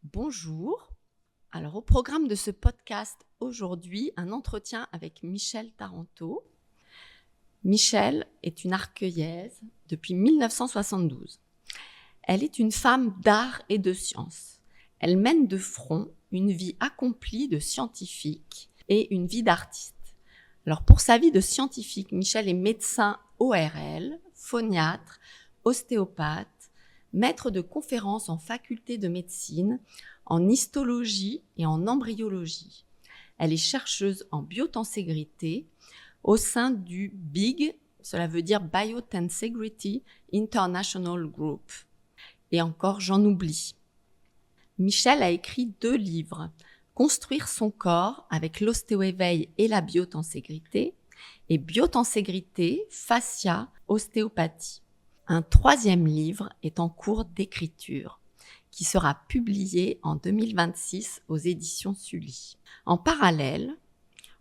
Bonjour. Alors au programme de ce podcast aujourd'hui, un entretien avec Michèle Taranto. Michèle est une arcueillèse depuis 1972. Elle est une femme d'art et de science. Elle mène de front une vie accomplie de scientifique et une vie d'artiste. Alors pour sa vie de scientifique, Michèle est médecin ORL, phoniatre, ostéopathe, maître de conférences en faculté de médecine, en histologie et en embryologie. Elle est chercheuse en biotenségrité au sein du BIG, cela veut dire Biotensegrity International Group. Et encore, j'en oublie. Michèle a écrit 2 livres, Construire son corps avec l'ostéo-éveil et la biotenségrité, et Biotenségrité, fascia, ostéopathie. Un 3e livre est en cours d'écriture, qui sera publié en 2026 aux éditions Sully. En parallèle,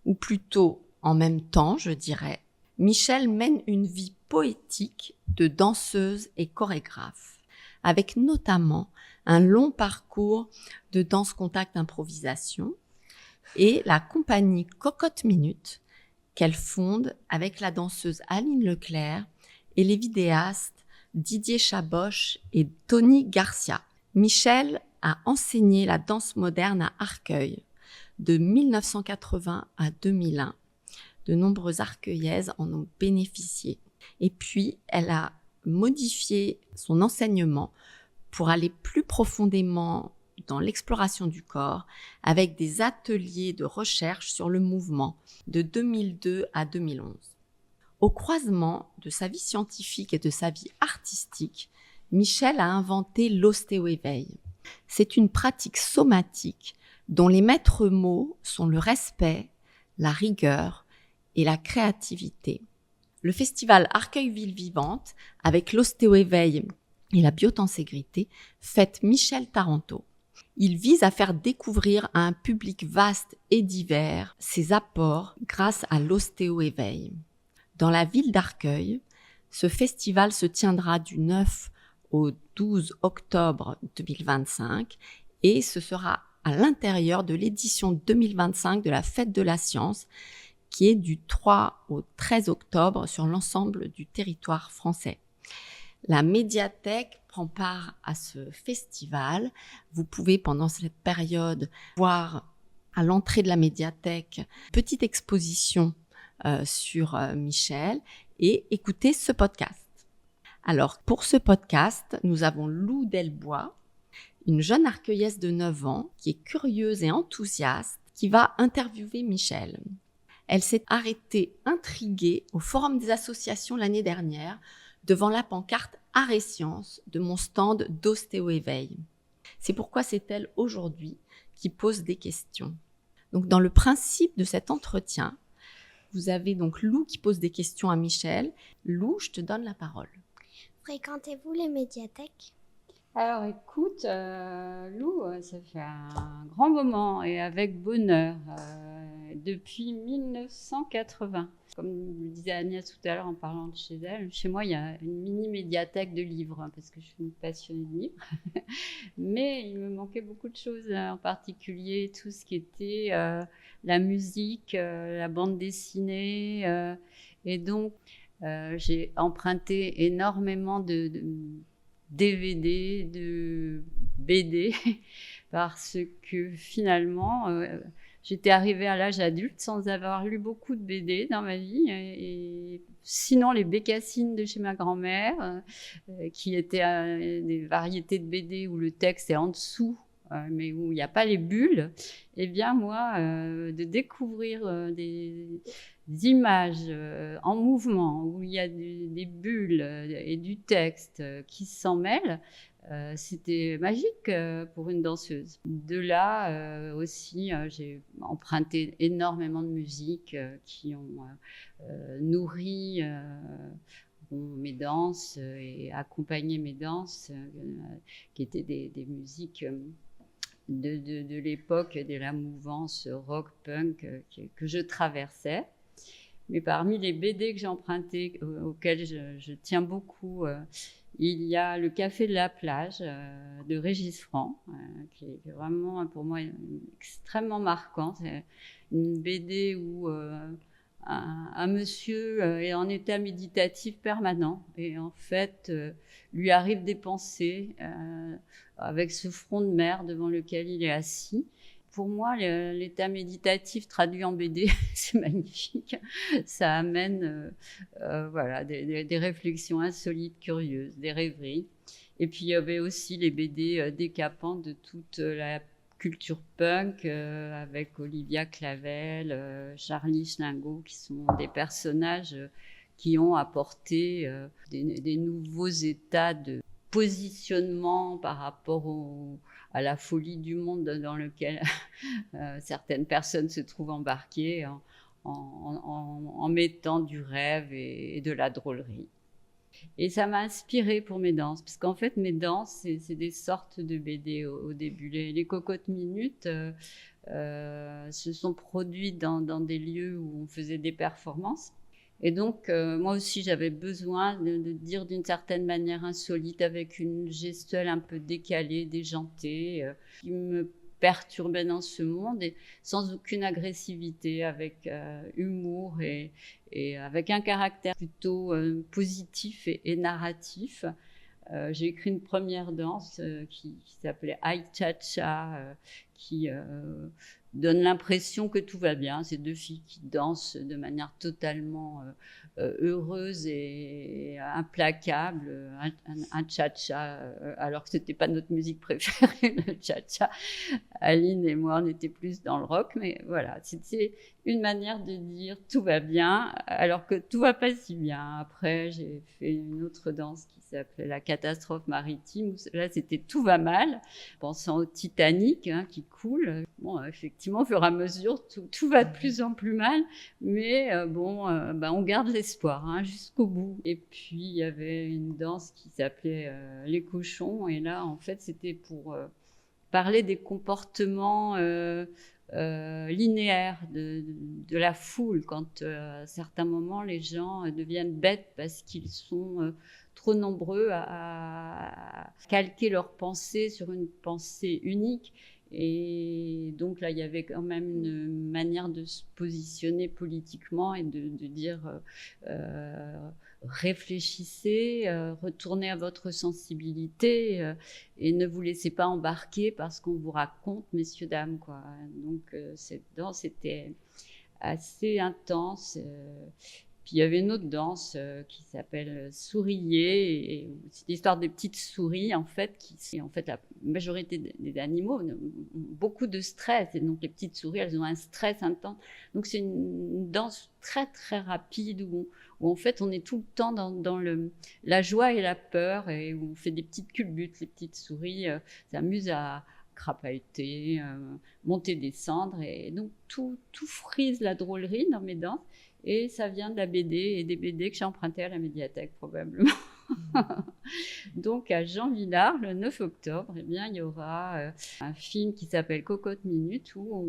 ou plutôt en même temps, je dirais, Michèle mène une vie poétique de danseuse et chorégraphe, avec notamment un long parcours de danse contact improvisation et la compagnie Cocotte Minute qu'elle fonde avec la danseuse Aline Leclerc et les vidéastes Didier Chaboch et Tony Garcia. Michèle a enseigné la danse moderne à Arcueil de 1980 à 2001. De nombreuses arcueillaises en ont bénéficié. Et puis, elle a modifié son enseignement pour aller plus profondément dans l'exploration du corps avec des ateliers de recherche sur le mouvement de 2002 à 2011. Au croisement de sa vie scientifique et de sa vie artistique, Michèle a inventé l'ostéo-éveil. C'est une pratique somatique dont les maîtres mots sont le respect, la rigueur et la créativité. Le festival Arcueil-Ville Vivante, avec l'ostéo-éveil et la biotenségrité, fête Michèle Taranto. Il vise à faire découvrir à un public vaste et divers ses apports grâce à l'ostéo-éveil. Dans la ville d'Arcueil, ce festival se tiendra du 9 au 12 octobre 2025 et ce sera à l'intérieur de l'édition 2025 de la Fête de la Science qui est du 3 au 13 octobre sur l'ensemble du territoire français. La médiathèque prend part à ce festival. Vous pouvez pendant cette période voir à l'entrée de la médiathèque une petite exposition sur Michèle et écouter ce podcast. Alors pour ce podcast, nous avons Lou Delbois, une jeune arcueillesse de 9 ans qui est curieuse et enthousiaste, qui va interviewer Michèle. Elle s'est arrêtée intriguée au Forum des associations l'année dernière devant la pancarte Art et Sciences de mon stand d'ostéo-éveil. C'est pourquoi c'est elle aujourd'hui qui pose des questions. Donc dans le principe de cet entretien, vous avez donc Lou qui pose des questions à Michèle. Lou, je te donne la parole. Fréquentez-vous les médiathèques ? Alors écoute, Lou, ça fait un grand moment et avec bonheur, depuis 1980. Comme le disait Agnès tout à l'heure en parlant de chez elle, chez moi il y a une mini médiathèque de livres, parce que je suis une passionnée de livres. Mais il me manquait beaucoup de choses, en particulier tout ce qui était la musique, la bande dessinée. Et donc j'ai emprunté énormément de DVD, de BD, parce que finalement, j'étais arrivée à l'âge adulte sans avoir lu beaucoup de BD dans ma vie. Et sinon, les bécassines de chez ma grand-mère, qui étaient des variétés de BD où le texte est en dessous, mais où il n'y a pas les bulles, eh bien moi, de découvrir des images en mouvement, où il y a des bulles et du texte qui s'en mêlent, c'était magique pour une danseuse. De là aussi, j'ai emprunté énormément de musique qui ont nourri mes danses et accompagné mes danses, qui étaient des musiques de l'époque de la mouvance rock-punk que je traversais. Mais parmi les BD que j'ai empruntés, auxquels je tiens beaucoup, Il y a Le Café de la plage de Régis Franc, qui est vraiment pour moi extrêmement marquant. C'est une BD où un monsieur est en état méditatif permanent et en fait lui arrivent des pensées avec ce front de mer devant lequel il est assis. Pour moi, l'état méditatif traduit en BD, c'est magnifique. Ça amène voilà, des réflexions insolites, curieuses, des rêveries. Et puis, il y avait aussi les BD décapantes de toute la culture punk avec Olivia Clavel, Charlie Schlingo, qui sont des personnages qui ont apporté des nouveaux états de positionnement par rapport à la folie du monde dans lequel certaines personnes se trouvent embarquées en mettant du rêve et de la drôlerie. Et ça m'a inspirée pour mes danses, parce qu'en fait, mes danses, c'est des sortes de BD au début. Les cocottes minutes se sont produites dans des lieux où on faisait des performances. Et donc, moi aussi, j'avais besoin de dire d'une certaine manière insolite, avec une gestuelle un peu décalée, déjantée, qui me perturbait dans ce monde, et sans aucune agressivité, avec humour et avec un caractère plutôt positif et narratif. J'ai écrit une première danse qui s'appelait Ai Cha-Cha, qui donne l'impression que tout va bien. C'est deux filles qui dansent de manière totalement heureuse et implacable, un cha-cha, alors que ce n'était pas notre musique préférée, le cha-cha. Aline et moi, on était plus dans le rock, mais voilà, c'était une manière de dire tout va bien, alors que tout va pas si bien. Après, j'ai fait une autre danse qui s'appelait La catastrophe maritime, où là, c'était tout va mal, pensant au Titanic qui coule. Bon, effectivement, au fur et à mesure, tout va de plus en plus mal, mais on garde l'espoir jusqu'au bout. Et puis, il y avait une danse qui s'appelait Les cochons, et là, en fait, c'était pour parler des comportements linéaires de la foule, quand à certains moments, les gens deviennent bêtes parce qu'ils sont trop nombreux à calquer leurs pensées sur une pensée unique. Et donc là, il y avait quand même une manière de se positionner politiquement et de dire réfléchissez, retournez à votre sensibilité et ne vous laissez pas embarquer parce qu'on vous raconte, messieurs, dames, quoi. Donc cette danse était assez intense. Puis il y avait une autre danse qui s'appelle Souriez, et c'est l'histoire des petites souris en fait, la majorité des animaux ont beaucoup de stress, et donc les petites souris, elles ont un stress intense. Donc c'est une danse très très rapide où en fait on est tout le temps dans la joie et la peur, et où on fait des petites culbutes. Les petites souris s'amusent à crapahuter, monter, descendre, et donc tout frise la drôlerie dans mes danses. Et ça vient de la BD et des BD que j'ai empruntées à la médiathèque, probablement. Donc, à Jean Villard, le 9 octobre, il y aura un film qui s'appelle Cocotte Minute, où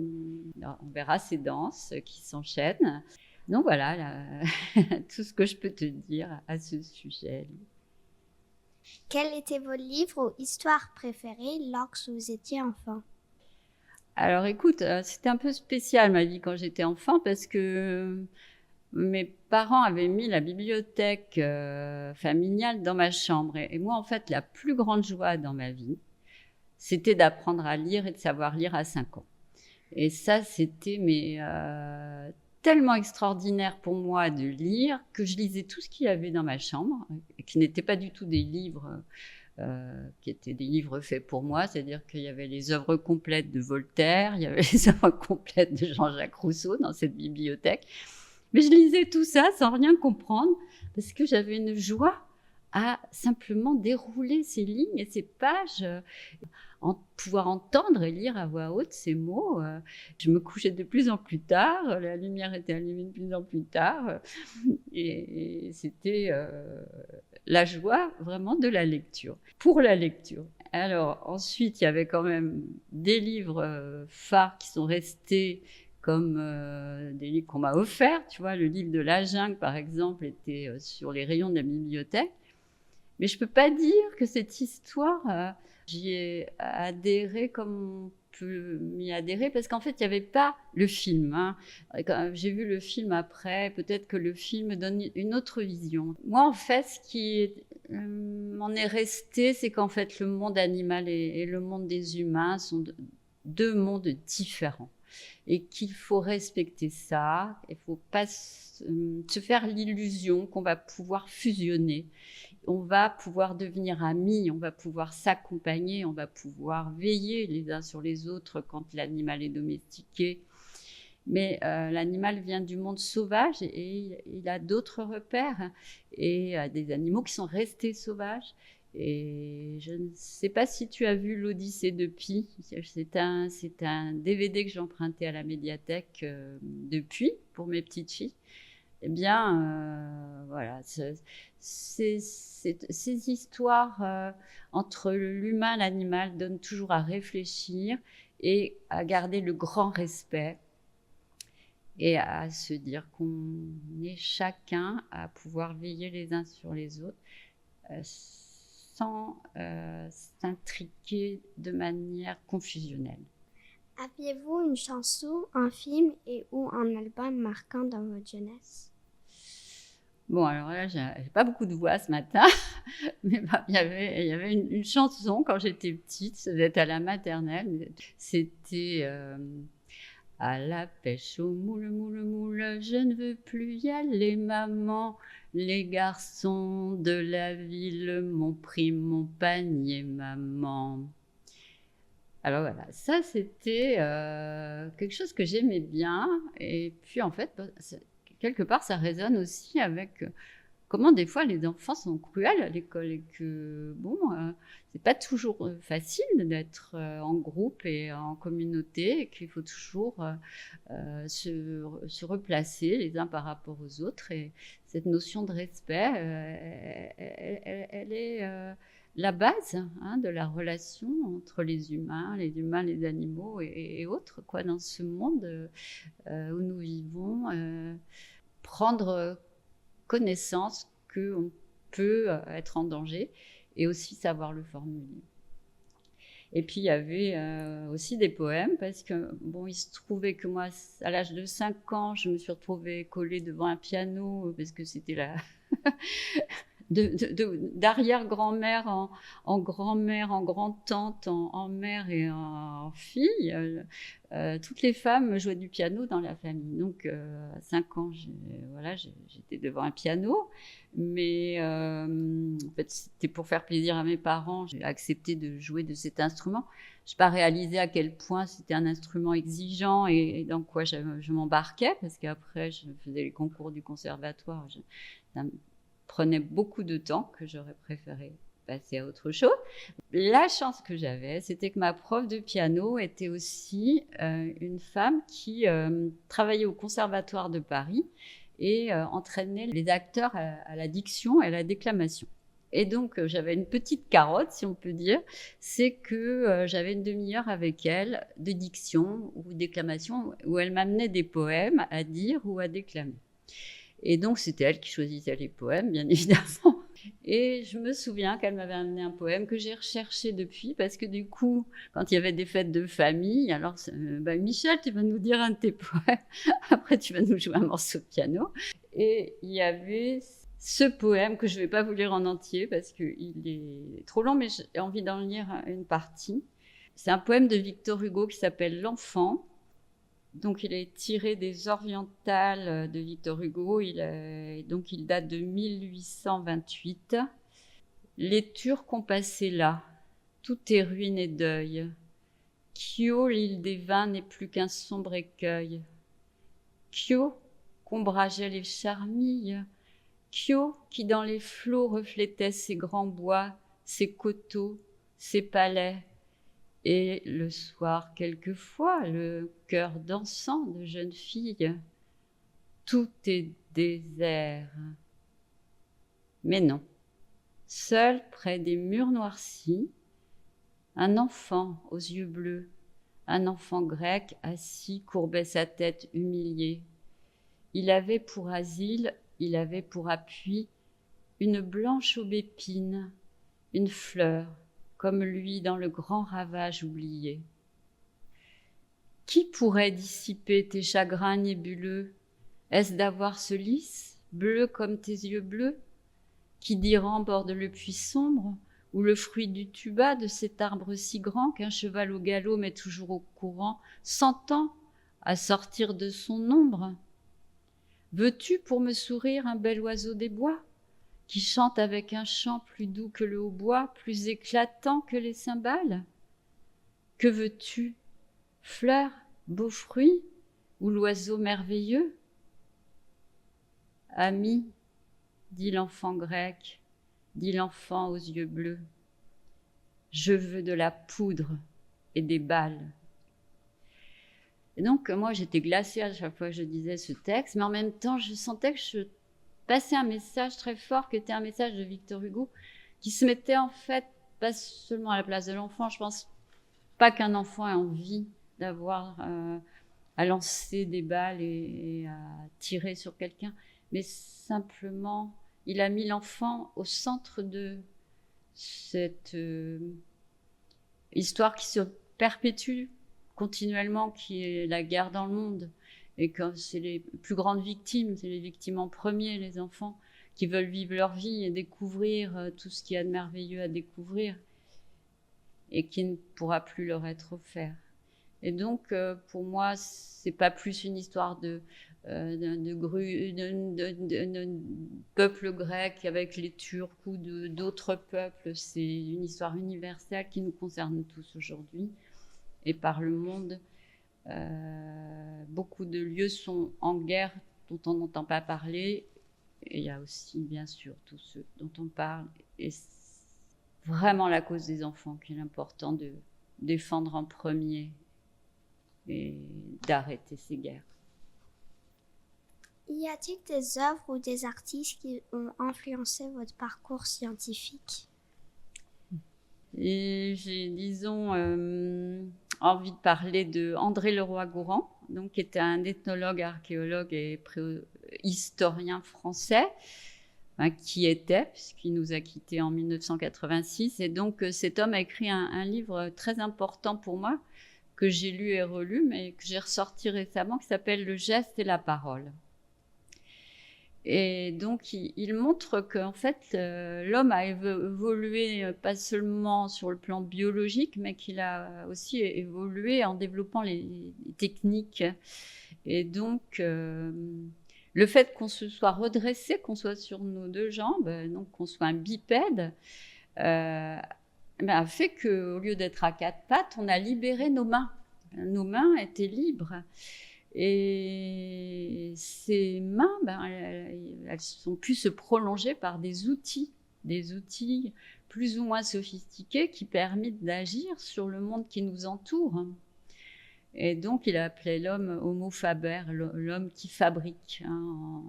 on verra ces danses qui s'enchaînent. Donc, voilà tout ce que je peux te dire à ce sujet. Quels étaient vos livres ou histoires préférées lorsque vous étiez enfant? Alors, écoute, c'était un peu spécial ma vie quand j'étais enfant, parce que mes parents avaient mis la bibliothèque familiale dans ma chambre. Et moi, en fait, la plus grande joie dans ma vie, c'était d'apprendre à lire et de savoir lire à 5 ans. Et ça, c'était tellement extraordinaire pour moi de lire, que je lisais tout ce qu'il y avait dans ma chambre, qui n'étaient pas du tout des livres qui étaient des livres faits pour moi, c'est-à-dire qu'il y avait les œuvres complètes de Voltaire, il y avait les œuvres complètes de Jean-Jacques Rousseau dans cette bibliothèque. Mais je lisais tout ça sans rien comprendre, parce que j'avais une joie à simplement dérouler ces lignes et ces pages, pouvoir entendre et lire à voix haute ces mots. Je me couchais de plus en plus tard, la lumière était allumée de plus en plus tard, et c'était la joie vraiment de la lecture, pour la lecture. Alors ensuite, il y avait quand même des livres phares qui sont restés, comme des livres qu'on m'a offerts. Tu vois, le livre de La Jungle, par exemple, était sur les rayons de la bibliothèque. Mais je ne peux pas dire que cette histoire, j'y ai adhéré comme on peut m'y adhérer, parce qu'en fait, il n'y avait pas le film. Hein. Quand j'ai vu le film après, peut-être que le film donne une autre vision. Moi, en fait, ce qui m'en est resté, c'est qu'en fait, le monde animal et le monde des humains sont deux mondes différents. Et qu'il faut respecter ça. Il ne faut pas se faire l'illusion qu'on va pouvoir fusionner. On va pouvoir devenir amis, on va pouvoir s'accompagner, on va pouvoir veiller les uns sur les autres quand l'animal est domestiqué. Mais l'animal vient du monde sauvage et il a d'autres repères et des animaux qui sont restés sauvages. Et je ne sais pas si tu as vu l'Odyssée de Pi. C'est un DVD que j'ai emprunté à la médiathèque depuis pour mes petites filles. Eh bien, voilà, ces histoires entre l'humain et l'animal donnent toujours à réfléchir et à garder le grand respect et à se dire qu'on est chacun à pouvoir veiller les uns sur les autres sans s'intriquer de manière confusionnelle. Aviez-vous une chanson, un film et ou un album marquant dans votre jeunesse? Bon, alors là, j'ai pas beaucoup de voix ce matin, mais il y avait une chanson quand j'étais petite, ça devait être à la maternelle. C'était à la pêche au moule, moule, moule, je ne veux plus y aller, maman. Les garçons de la ville m'ont pris mon panier, maman. Alors voilà, ça c'était quelque chose que j'aimais bien. Et puis en fait, quelque part, ça résonne aussi avec comment des fois les enfants sont cruels à l'école et que bon, c'est pas toujours facile d'être en groupe et en communauté et qu'il faut toujours se replacer les uns par rapport aux autres. Et cette notion de respect, elle est la base de la relation entre les humains, les animaux et autres, quoi, dans ce monde où nous vivons. Prendre connaissance qu'on peut être en danger et aussi savoir le formuler. Et puis il y avait aussi des poèmes parce que bon, il se trouvait que moi, à l'âge de 5 ans, je me suis retrouvée collée devant un piano parce que c'était la d'arrière-grand-mère en grand-mère, en grand-tante, en mère et en fille. Toutes les femmes jouaient du piano dans la famille. Donc, à 5 ans, j'étais devant un piano. Mais en fait, c'était pour faire plaisir à mes parents. J'ai accepté de jouer de cet instrument. Je n'ai pas réalisé à quel point c'était un instrument exigeant et dans quoi je m'embarquais, parce qu'après, je faisais les concours du conservatoire. Ça me prenait beaucoup de temps que j'aurais préféré passer à autre chose. La chance que j'avais, c'était que ma prof de piano était aussi une femme qui travaillait au Conservatoire de Paris et entraînait les acteurs à la diction et à la déclamation. Et donc, j'avais une petite carotte, si on peut dire, c'est que j'avais une demi-heure avec elle de diction ou déclamation où elle m'amenait des poèmes à dire ou à déclamer. Et donc, c'était elle qui choisissait les poèmes, bien évidemment. Et je me souviens qu'elle m'avait amené un poème que j'ai recherché depuis, parce que du coup, quand il y avait des fêtes de famille, alors, Michel, tu vas nous dire un de tes poèmes, après tu vas nous jouer un morceau de piano. Et il y avait ce poème que je ne vais pas vous lire en entier, parce qu'il est trop long, mais j'ai envie d'en lire une partie. C'est un poème de Victor Hugo qui s'appelle « L'enfant ». Donc, il est tiré des Orientales de Victor Hugo. Donc, il date de 1828. Les Turcs ont passé là. Tout est ruine et deuil. Kyo, l'île des vins, n'est plus qu'un sombre écueil. Kyo, qu'ombrageaient les charmilles. Kyo, qui dans les flots reflétait ses grands bois, ses coteaux, ses palais. Et le soir, quelquefois, le cœur dansant de jeunes filles. Tout est désert. Mais non. Seul près des murs noircis, un enfant aux yeux bleus, un enfant grec assis courbait sa tête humiliée. Il avait pour asile, il avait pour appui une blanche aubépine, une fleur, comme lui dans le grand ravage oublié. Qui pourrait dissiper tes chagrins nébuleux? Est-ce d'avoir ce lys, bleu comme tes yeux bleus? Qui d'Iran borde le puits sombre, ou le fruit du tuba de cet arbre si grand qu'un cheval au galop met toujours au courant, s'entend à sortir de son ombre? Veux-tu pour me sourire un bel oiseau des bois, qui chante avec un chant plus doux que le hautbois, plus éclatant que les cymbales? Que veux-tu? Fleur, beau fruit, ou l'oiseau merveilleux? Ami, dit l'enfant grec, dit l'enfant aux yeux bleus, je veux de la poudre et des balles. Et donc, moi, j'étais glacée à chaque fois que je disais ce texte, mais en même temps, je sentais que je passais un message très fort, qui était un message de Victor Hugo, qui se mettait en fait pas seulement à la place de l'enfant. Je pense pas qu'un enfant ait envie d'avoir à lancer des balles et à tirer sur quelqu'un, mais simplement, il a mis l'enfant au centre de cette histoire qui se perpétue continuellement, qui est la guerre dans le monde. Et que c'est les plus grandes victimes, c'est les victimes en premier, les enfants, qui veulent vivre leur vie et découvrir tout ce qu'il y a de merveilleux à découvrir et qui ne pourra plus leur être offert. Et donc, pour moi, c'est pas plus une histoire de peuple grec avec les Turcs ou d'autres peuples. C'est une histoire universelle qui nous concerne tous aujourd'hui. Et par le monde, beaucoup de lieux sont en guerre dont on n'entend pas parler. Et il y a aussi, bien sûr, tous ceux dont on parle. Et c'est vraiment la cause des enfants qu'il est important de défendre en premier et d'arrêter ces guerres. Y a-t-il des œuvres ou des artistes qui ont influencé votre parcours scientifique? Et j'ai, disons, envie de parler de André Leroi-Gourhan, donc, qui était un ethnologue, archéologue et historien français, qui était, puisqu'il nous a quittés en 1986. Et donc, cet homme a écrit un livre très important pour moi, que j'ai lu et relu, mais que j'ai ressorti récemment, qui s'appelle « Le geste et la parole ». Et donc, il montre qu'en fait, l'homme a évolué pas seulement sur le plan biologique, mais qu'il a aussi évolué en développant les techniques. Et donc, le fait qu'on se soit redressé, qu'on soit sur nos deux jambes, donc qu'on soit un bipède, a fait qu'au lieu d'être à quatre pattes, on a libéré nos mains. Nos mains étaient libres. Et ces mains, elles ont pu se prolonger par des outils plus ou moins sophistiqués qui permettent d'agir sur le monde qui nous entoure. Et donc, il a appelé l'homme Homo faber, l'homme qui fabrique,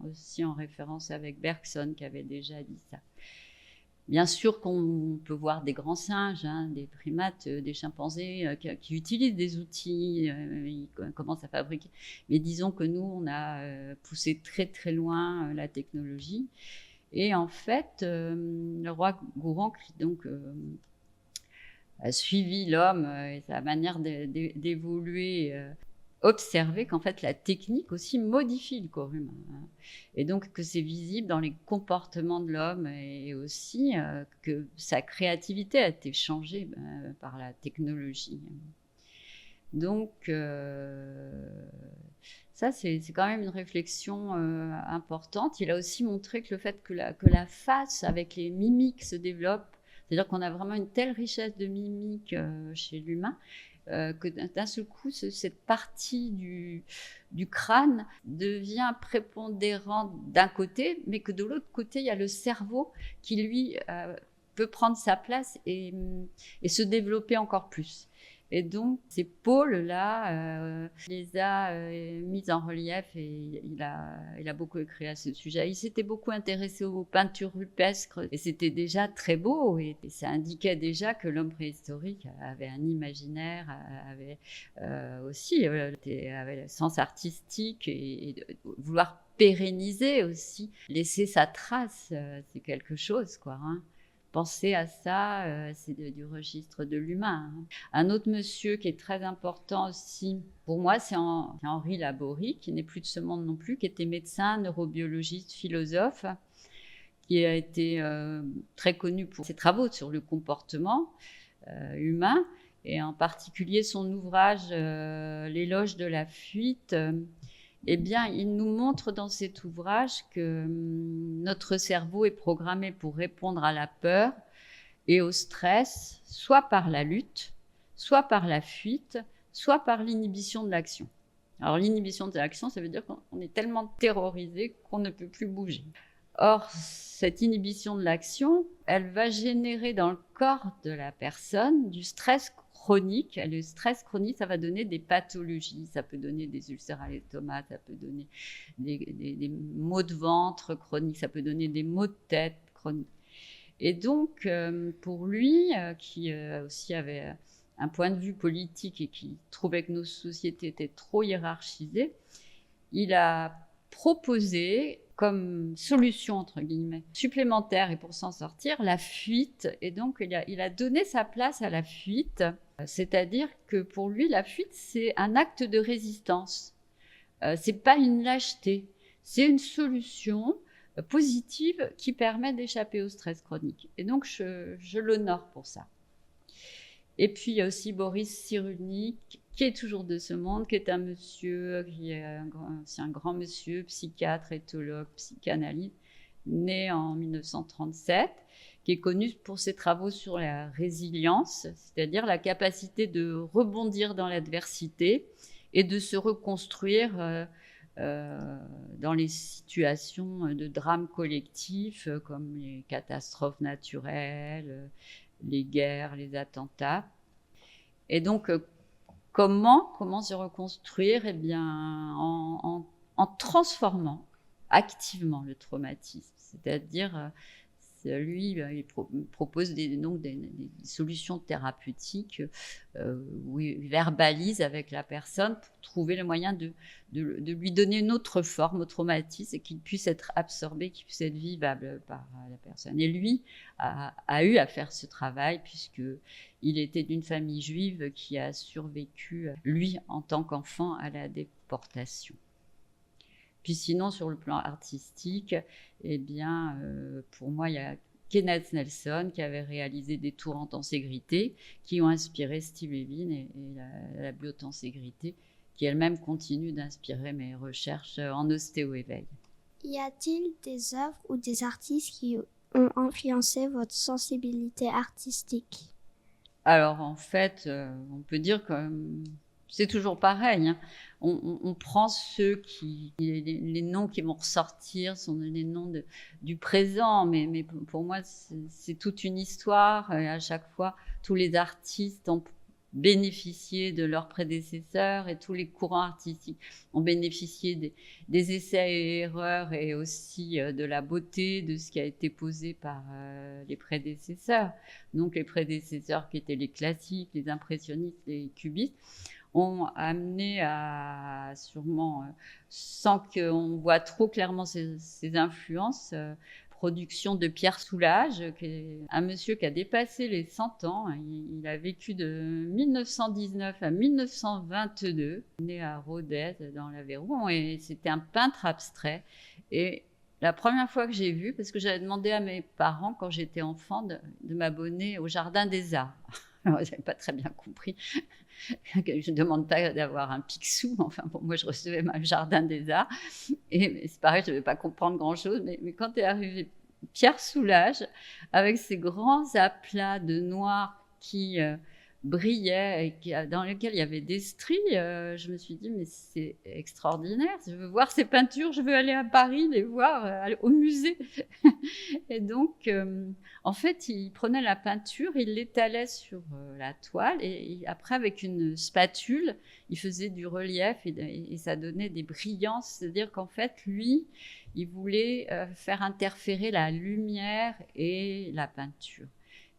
aussi en référence avec Bergson qui avait déjà dit ça. Bien sûr qu'on peut voir des grands singes, des primates, des chimpanzés qui utilisent des outils, ils commencent à fabriquer. Mais disons que nous, on a poussé très très loin la technologie. Et en fait, Leroi-Gourhan donc, a suivi l'homme et sa manière d'évoluer, observer qu'en fait la technique aussi modifie le corps humain, et donc que c'est visible dans les comportements de l'homme et aussi que sa créativité a été changée par la technologie. Donc ça c'est quand même une réflexion importante. Il a aussi montré que le fait que la face avec les mimiques se développe, c'est-à-dire qu'on a vraiment une telle richesse de mimiques chez l'humain, que d'un seul coup, cette partie du crâne devient prépondérante d'un côté, mais que de l'autre côté, il y a le cerveau qui, lui, peut prendre sa place et se développer encore plus. Et donc, ces pôles-là, il les a mis en relief et il a beaucoup écrit à ce sujet. Il s'était beaucoup intéressé aux peintures rupestres et c'était déjà très beau. Et ça indiquait déjà que l'homme préhistorique avait un imaginaire, avait aussi avait le sens artistique et vouloir pérenniser aussi, laisser sa trace, c'est quelque chose, quoi. Penser à ça, c'est du registre de l'humain. Un autre monsieur qui est très important aussi, pour moi, c'est Henri Laborie, qui n'est plus de ce monde non plus, qui était médecin, neurobiologiste, philosophe, qui a été très connu pour ses travaux sur le comportement humain, et en particulier son ouvrage L'éloge de la fuite. Eh bien, il nous montre dans cet ouvrage que notre cerveau est programmé pour répondre à la peur et au stress, soit par la lutte, soit par la fuite, soit par l'inhibition de l'action. Alors, l'inhibition de l'action, ça veut dire qu'on est tellement terrorisé qu'on ne peut plus bouger. Or, cette inhibition de l'action, elle va générer dans le corps de la personne du stress chronique. Le stress chronique, ça va donner des pathologies, ça peut donner des ulcères à l'estomac, ça peut donner des maux de ventre chroniques, ça peut donner des maux de tête chroniques. Et donc, pour lui, qui aussi avait un point de vue politique et qui trouvait que nos sociétés étaient trop hiérarchisées, il a proposé comme solution, entre guillemets, supplémentaire et pour s'en sortir, la fuite. Et donc, il a donné sa place à la fuite, c'est-à-dire que pour lui, la fuite, c'est un acte de résistance. C'est pas une lâcheté, c'est une solution positive qui permet d'échapper au stress chronique. Et donc, je l'honore pour ça. Et puis, il y a aussi Boris Cyrulnik, qui est toujours de ce monde, qui est un monsieur, c'est un grand monsieur, psychiatre, éthologue, psychanalyste, né en 1937, qui est connu pour ses travaux sur la résilience, c'est-à-dire la capacité de rebondir dans l'adversité et de se reconstruire dans les situations de drames collectifs, comme les catastrophes naturelles, les guerres, les attentats. Et donc, comment se reconstruire? Eh bien, en transformant activement le traumatisme. C'est-à-dire, lui, il propose des solutions thérapeutiques où il verbalise avec la personne pour trouver le moyen de lui donner une autre forme au traumatisme et qu'il puisse être absorbé, qu'il puisse être vivable par la personne. Et lui a eu à faire ce travail puisqu'il était d'une famille juive qui a survécu, lui, en tant qu'enfant, à la déportation. Puis sinon, sur le plan artistique, eh bien, pour moi, il y a Kenneth Nelson qui avait réalisé des tours en tenségrité qui ont inspiré Steve Levin et la biotenségrité qui elle-même continue d'inspirer mes recherches en ostéo-éveil. Y a-t-il des œuvres ou des artistes qui ont influencé votre sensibilité artistique? Alors, en fait, on peut dire que c'est toujours pareil. On prend les noms qui vont ressortir sont les noms du présent, mais pour moi, c'est toute une histoire. Et à chaque fois, tous les artistes ont bénéficié de leurs prédécesseurs et tous les courants artistiques ont bénéficié des essais et erreurs et aussi de la beauté de ce qui a été posé par les prédécesseurs. Donc les prédécesseurs qui étaient les classiques, les impressionnistes, les cubistes, ont amené à sûrement, sans qu'on voit trop clairement ces influences, production de Pierre Soulages, qui est un monsieur qui a dépassé les 100 ans. Il a vécu de 1919 à 1922, né à Rodez, dans l'Aveyron, et c'était un peintre abstrait. Et la première fois que j'ai vu, parce que j'avais demandé à mes parents, quand j'étais enfant, de m'abonner au Jardin des Arts. Alors, ils n'avaient pas très bien compris. Je ne demande pas d'avoir un Picsou, enfin pour moi je recevais le Jardin des Arts et c'est pareil, je ne devais pas comprendre grand chose, mais quand est arrivé Pierre Soulages avec ses grands aplats de noir qui brillaient et dans lesquels il y avait des stries, je me suis dit mais c'est extraordinaire, je veux voir ces peintures, je veux aller à Paris les voir au musée. Et donc en fait il prenait la peinture, il l'étalait sur la toile et après avec une spatule il faisait du relief et ça donnait des brillances, c'est-à-dire qu'en fait lui il voulait faire interférer la lumière et la peinture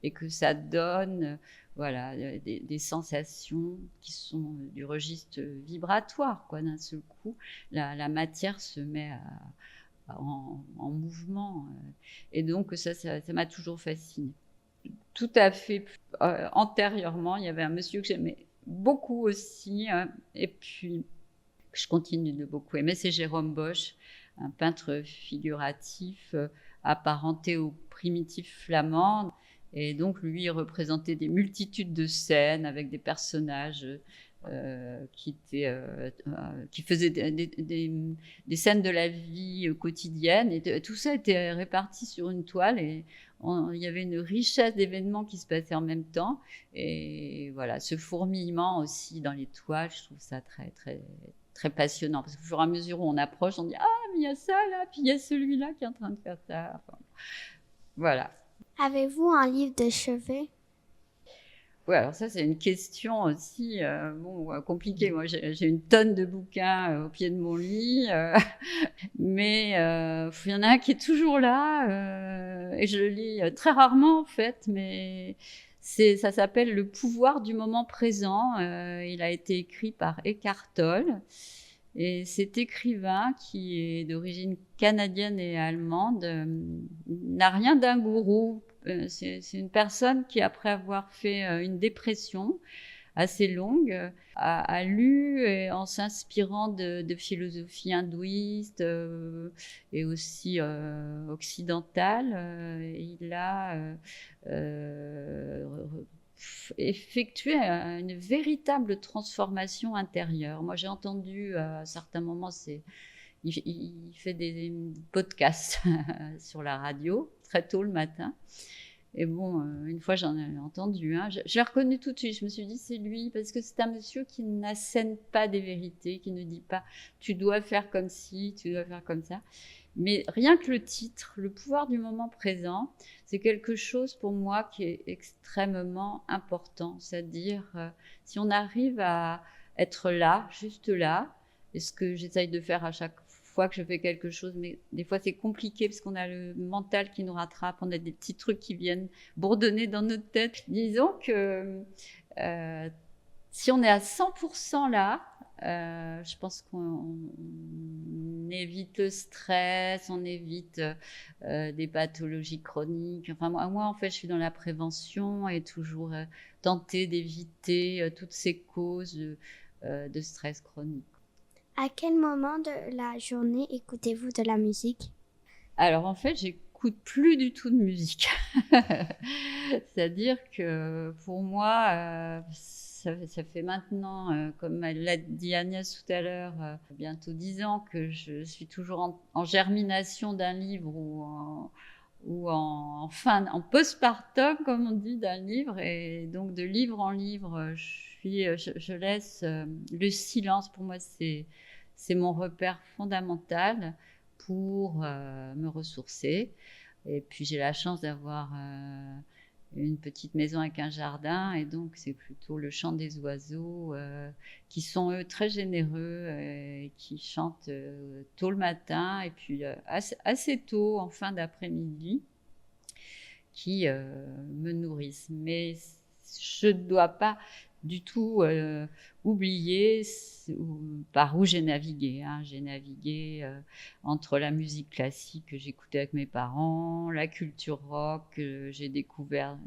et que ça donne voilà, des sensations qui sont du registre vibratoire, quoi. D'un seul coup, la matière se met en mouvement. Et donc, ça m'a toujours fascinée. Tout à fait. Antérieurement, il y avait un monsieur que j'aimais beaucoup aussi, et puis je continue de beaucoup aimer, c'est Jérôme Bosch, un peintre figuratif apparenté au primitif flamand. Et donc, lui, il représentait des multitudes de scènes avec des personnages qui faisaient des scènes de la vie quotidienne. Et tout ça était réparti sur une toile. Et il y avait une richesse d'événements qui se passaient en même temps. Et voilà, ce fourmillement aussi dans les toiles, je trouve ça très, très, très passionnant. Parce qu'au fur et à mesure où on approche, on dit « Ah, mais il y a ça là, puis il y a celui-là qui est en train de faire ça. » Enfin, voilà. Avez-vous un livre de chevet? Ouais, alors ça, c'est une question aussi compliquée. Moi, j'ai une tonne de bouquins au pied de mon lit, mais il y en a un qui est toujours là, et je le lis très rarement, en fait, mais ça s'appelle Le pouvoir du moment présent. Il a été écrit par Eckhart Tolle, et cet écrivain, qui est d'origine canadienne et allemande, n'a rien d'un gourou. C'est une personne qui, après avoir fait une dépression assez longue, a lu, et en s'inspirant de philosophie hindouiste et aussi occidentale, il a effectué une véritable transformation intérieure. Moi, j'ai entendu à certains moments, il fait des podcasts sur la radio très tôt le matin. Et bon, une fois, j'en ai entendu un. Je l'ai reconnu tout de suite. Je me suis dit, c'est lui, parce que c'est un monsieur qui n'assène pas des vérités, qui ne dit pas, tu dois faire comme ci, tu dois faire comme ça. Mais rien que le titre, le pouvoir du moment présent, c'est quelque chose pour moi qui est extrêmement important. C'est-à-dire, si on arrive à être là, juste là, et ce que j'essaye de faire à chaque fois que je fais quelque chose, mais des fois c'est compliqué parce qu'on a le mental qui nous rattrape, on a des petits trucs qui viennent bourdonner dans notre tête. Disons que si on est à 100% là, je pense qu'on évite le stress, on évite des pathologies chroniques. Enfin, moi, en fait, je suis dans la prévention et toujours tenter d'éviter toutes ces causes de stress chronique. À quel moment de la journée écoutez-vous de la musique? Alors, en fait, j'écoute plus du tout de musique. C'est-à-dire que pour moi, ça fait maintenant, comme l'a dit Agnès tout à l'heure, bientôt 10 ans que je suis toujours en germination d'un livre ou en postpartum, comme on dit, d'un livre. Et donc, de livre en livre, je laisse le silence. Pour moi, c'est mon repère fondamental pour me ressourcer. Et puis, j'ai la chance d'avoir une petite maison avec un jardin, et donc c'est plutôt le chant des oiseaux qui sont, eux, très généreux et qui chantent tôt le matin et puis assez tôt en fin d'après-midi, qui me nourrissent. Mais je ne dois pas du tout oublier par où j'ai navigué. J'ai navigué entre la musique classique que j'écoutais avec mes parents, la culture rock que j'ai découvert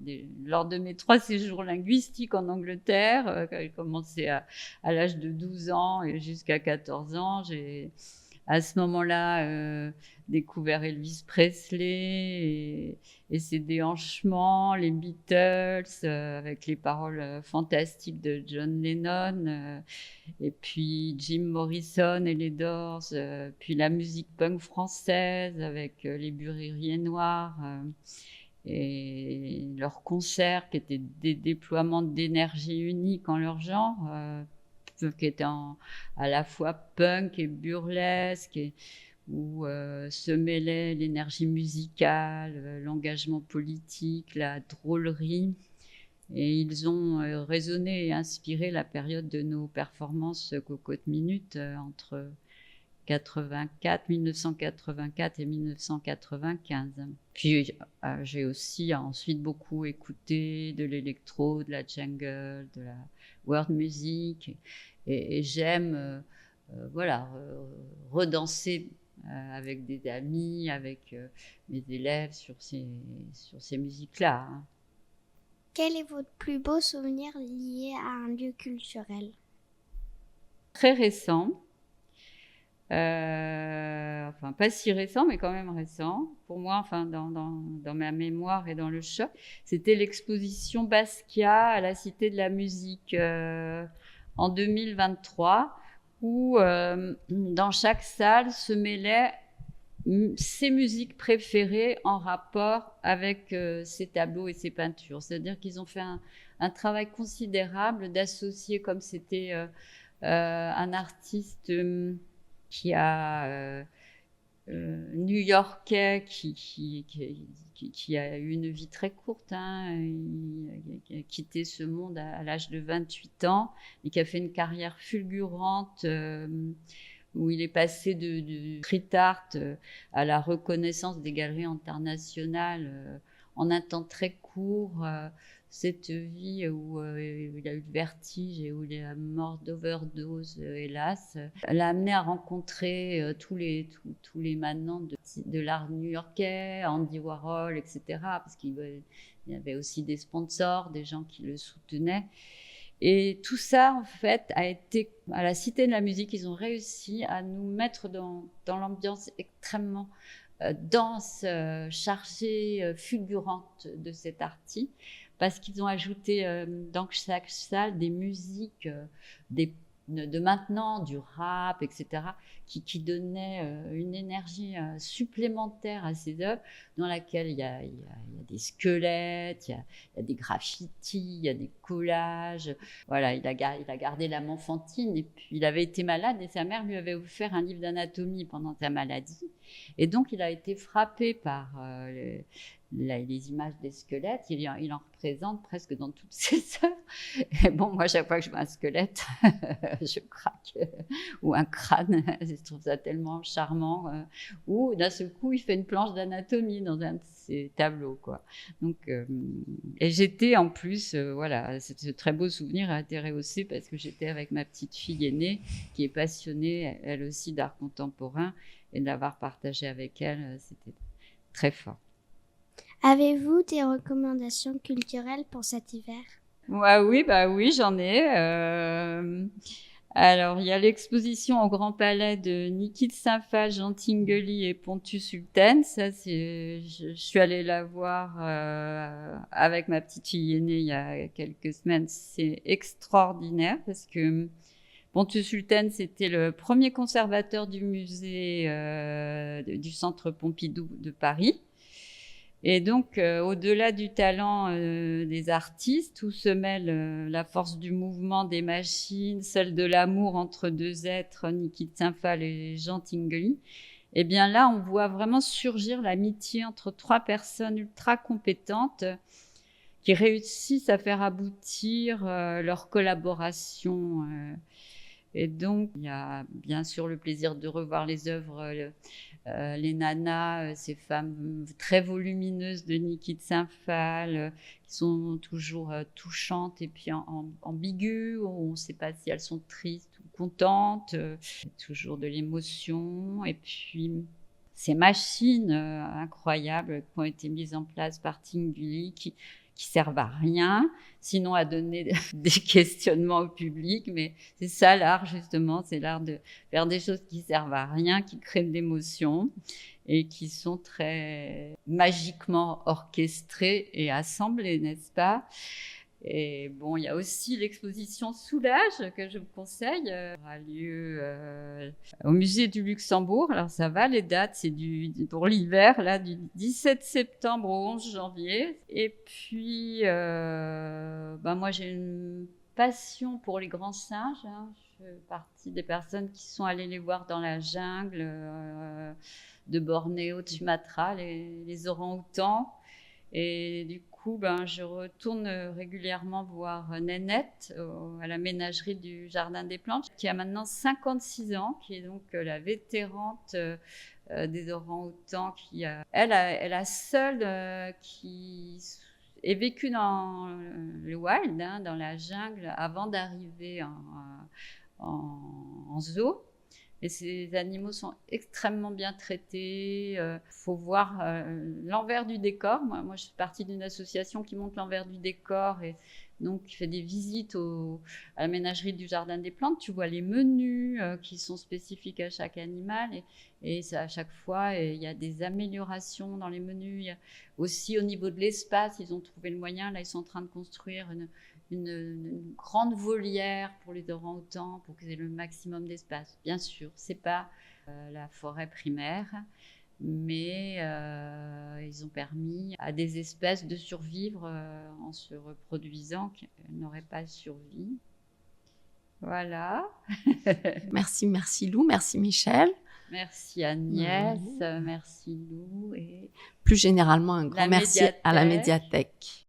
lors de mes 3 séjours linguistiques en Angleterre. J'ai commencé à l'âge de 12 ans et jusqu'à 14 ans. J'ai à ce moment-là découvert Elvis Presley et ses déhanchements, les Beatles avec les paroles fantastiques de John Lennon, et puis Jim Morrison et les Doors, puis la musique punk française avec les Burériers Noirs et leurs concerts qui étaient des déploiements d'énergie unique en leur genre, qui étaient à la fois punk et burlesque, où se mêlait l'énergie musicale, l'engagement politique, la drôlerie. Et ils ont résonné et inspiré la période de nos performances Cocotte Minute entre 1984 et 1995. Puis j'ai aussi ensuite beaucoup écouté de l'électro, de la jungle, de la world music, et j'aime redanser avec des amis, avec mes élèves sur ces musiques-là. Hein. Quel est votre plus beau souvenir lié à un lieu culturel? Très récent. Enfin, pas si récent, mais quand même récent. Pour moi, enfin, dans ma mémoire et dans le choc, c'était l'exposition Basquiat à la Cité de la Musique en 2023, où dans chaque salle se mêlaient ses musiques préférées en rapport avec ses tableaux et ses peintures. C'est-à-dire qu'ils ont fait un travail considérable d'associer, comme c'était un artiste qui a new-yorkais qui a eu une vie très courte, hein, il a quitté ce monde à l'âge de 28 ans et qui a fait une carrière fulgurante où il est passé de street art à la reconnaissance des galeries internationales en un temps très court. Cette vie où il a eu le vertige et où il est mort d'overdose, hélas, l'a amené à rencontrer tous les manants de l'art new-yorkais, Andy Warhol, etc. Parce qu'il y avait aussi des sponsors, des gens qui le soutenaient. Et tout ça, en fait, a été à la Cité de la Musique. Ils ont réussi à nous mettre dans l'ambiance extrêmement dense, chargée, fulgurante de cet artiste, parce qu'ils ont ajouté dans chaque salle des musiques de maintenant, du rap, etc., qui donnaient une énergie supplémentaire à ces œuvres, dans laquelle il y a des squelettes, il y a des graffitis, il y a des collages. Voilà, il a gardé l'âme enfantine, et puis il avait été malade et sa mère lui avait offert un livre d'anatomie pendant sa maladie. Et donc, il a été frappé par les images des squelettes. Il en représente presque dans toutes ses œuvres. Et bon, moi, chaque fois que je vois un squelette, je craque. Ou un crâne, je trouve ça tellement charmant. Ou d'un seul coup, il fait une planche d'anatomie dans un de ses tableaux, quoi. Donc, et j'étais en plus, voilà, ce très beau souvenir a été rehaussé parce que j'étais avec ma petite fille aînée qui est passionnée, elle aussi, d'art contemporain. Et de l'avoir partagé avec elle, c'était très fort. Avez-vous des recommandations culturelles pour cet hiver? Ouais, oui, j'en ai. Alors, il y a l'exposition au Grand Palais de Niki de Saint-Phal, Jean Tinguely et Pontus Hultén. Ça, je suis allée la voir avec ma petite fille aînée il y a quelques semaines. C'est extraordinaire parce que Pontus Hultén, c'était le premier conservateur du musée du Centre Pompidou de Paris. Et donc, au-delà du talent des artistes, où se mêle la force du mouvement des machines, celle de l'amour entre deux êtres, Niki de Saint-Phal et Jean Tinguely, eh bien là, on voit vraiment surgir l'amitié entre trois personnes ultra compétentes qui réussissent à faire aboutir leur collaboration. Et donc, il y a bien sûr le plaisir de revoir les œuvres, les nanas, ces femmes très volumineuses de Niki de Saint-Phal, qui sont toujours touchantes et puis ambiguës, où on ne sait pas si elles sont tristes ou contentes, toujours de l'émotion. Et puis, ces machines incroyables qui ont été mises en place par Tinguely, qui servent à rien, sinon à donner des questionnements au public. Mais c'est ça l'art, justement, c'est l'art de faire des choses qui servent à rien, qui créent de l'émotion et qui sont très magiquement orchestrées et assemblées, n'est-ce pas? Et bon, il y a aussi l'exposition Soulage que je vous conseille. Elle aura lieu au musée du Luxembourg. Alors ça va, les dates, c'est pour l'hiver, là, du 17 septembre au 11 janvier. Et puis, moi, j'ai une passion pour les grands singes. Hein. Je fais partie des personnes qui sont allées les voir dans la jungle de Bornéo, de Sumatra, les orang-outans. Et du coup, coup, je retourne régulièrement voir Nénette à la ménagerie du Jardin des Plantes, qui a maintenant 56 ans, qui est donc la vétérante des orang-outans. Elle a seule qui est vécue dans le wild, dans la jungle, avant d'arriver en zoo. Et ces animaux sont extrêmement bien traités. Il faut voir l'envers du décor. Moi, je fais partie d'une association qui monte l'envers du décor et donc qui fait des visites à la ménagerie du Jardin des Plantes. Tu vois les menus qui sont spécifiques à chaque animal et ça, à chaque fois, il y a des améliorations dans les menus. Il y a aussi au niveau de l'espace, ils ont trouvé le moyen. Là, ils sont en train de construire une grande volière pour les orang-outans pour qu'ils aient le maximum d'espace. Bien sûr, c'est pas la forêt primaire, mais ils ont permis à des espèces de survivre en se reproduisant qu'elles n'auraient pas survécu. Voilà. Merci Lou, merci Michel. Merci Agnès, merci Lou. Et plus généralement, un grand merci à la médiathèque.